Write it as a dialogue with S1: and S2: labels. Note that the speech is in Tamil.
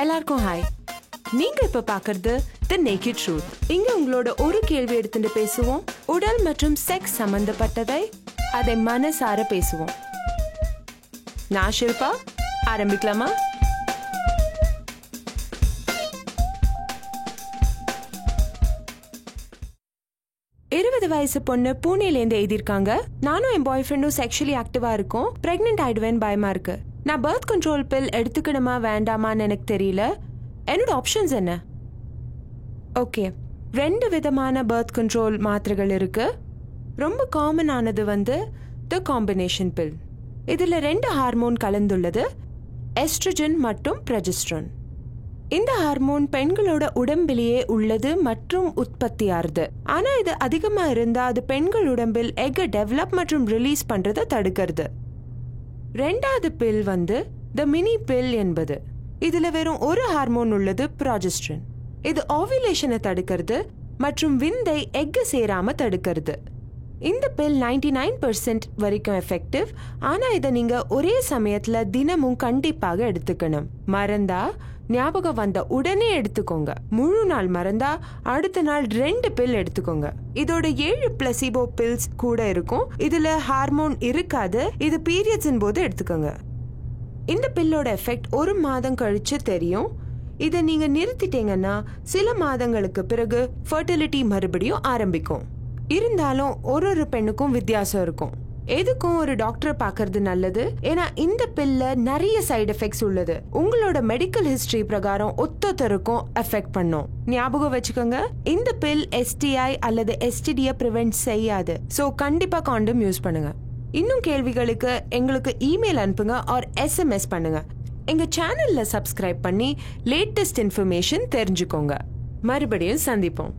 S1: எல்லாருக்கும் ஹாய். நீங்க இப்ப பாக்குறது தி நேக்கட் ட்ரூத். இங்க உங்களோட ஒரு கேள்வி எடுத்துட்டு பேசுவோம். உடல் மற்றும் செக்ஸ் சம்பந்தப்பட்டதை அதை மனசார பேசுவோம். நான் ஷில்பா. ஆரம்பிக்கலாமா? வயசு பொண்ணு பூனேலேருந்து எழுதியிருக்காங்க. நானும் என் பாய் ஃப்ரெண்டும் செக்ஷுவலி ஆக்டிவா இருக்கோம். பிரெக்னென்ட் ஆயிடுவேன் பயமா இருக்கு. நான் பர்த் கண்ட்ரோல் பில் எடுத்துக்கணுமா வேண்டாமான்னு எனக்கு தெரியல. என்னோட ஆப்ஷன்ஸ் என்ன? ஓகே, 2 விதமான பர்த் கண்ட்ரோல் மாத்திரைகள் இருக்கு. ரொம்ப காமன் ஆனது தி காம்பினேஷன் பில். இதுல 2 ஹார்மோன் கலந்துள்ளது, எஸ்ட்ரோஜன் மற்றும் ப்ரொஜெஸ்டரோன். இந்த ஹார்மோன் பெண்களோட உடம்பிலேயே உள்ளது மற்றும் உற்பத்தியாருது. ஆனா இது அதிகமா இருந்தா அது பெண்கள் உடம்பில் எக் டெவலப் மற்றும் ரிலீஸ் பண்றதை தடுக்கிறது. 2வது பில் தி மினி பில் என்பது. இதுல வெறும் ஒரு ஹார்மோன் உள்ளது, ப்ரொஜெஸ்டரோன். இது ஓவிலேஷனை தடுக்கிறது மற்றும் விந்தை எக் சேராம தடுக்கிறது. இந்த பில் 99% வரைக்கும் எஃபெக்டிவ். ஆனா இதை நீங்க ஒரே சமயத்துல தினமும் கண்டிப்பாக எடுத்துக்கணும். மறந்தா ஞாபகம் வந்த உடனே எடுத்துக்கோங்க. முழு நாள் மறந்தா அடுத்த நாள் 2 பில் எடுத்துக்கோங்க. இதோட 7 பிளசிபோ பில்ஸ் கூட இருக்கும். இதுல ஹார்மோன் இருக்காது. இது பீரியட்ஸின் போது எடுத்துக்கோங்க. இந்த பில்லோட எஃபெக்ட் 1 மாதம் கழிச்சு தெரியும். இதை நீங்க நிறுத்திட்டீங்கன்னா சில மாதங்களுக்கு பிறகு ஃபர்டிலிட்டி மறுபடியும் ஆரம்பிக்கும். இருந்தாலும் ஒரு பெண்ணுக்கும் வித்தியாசம் இருக்கும். எதுக்கும் ஒரு டாக்டரை பார்க்கறது நல்லது. ஏன்னா இந்த பில்ல நிறைய சைடு எஃபெக்ட்ஸ் உள்ளது. உங்களோட மெடிக்கல் ஹிஸ்டரி பிரகாரம் ஒத்தொத்தருக்கும் எஃபெக்ட் பண்ணும். ஞாபகம் வச்சுக்கோங்க, இந்த பில் STI அல்லது STD பிரிவென்ட் செய்யாது. சோ கண்டிப்பா காண்டம் யூஸ் பண்ணுங்க. இன்னும் கேள்விகளுக்கு எங்களுக்கு இமெயில் அனுப்புங்க ஆர் SMS பண்ணுங்க. எங்க சேனல்ல சப்ஸ்கிரைப் பண்ணி லேட்டஸ்ட் இன்ஃபர்மேஷன் தெரிஞ்சுக்கோங்க. மறுபடியும் சந்திப்போம்.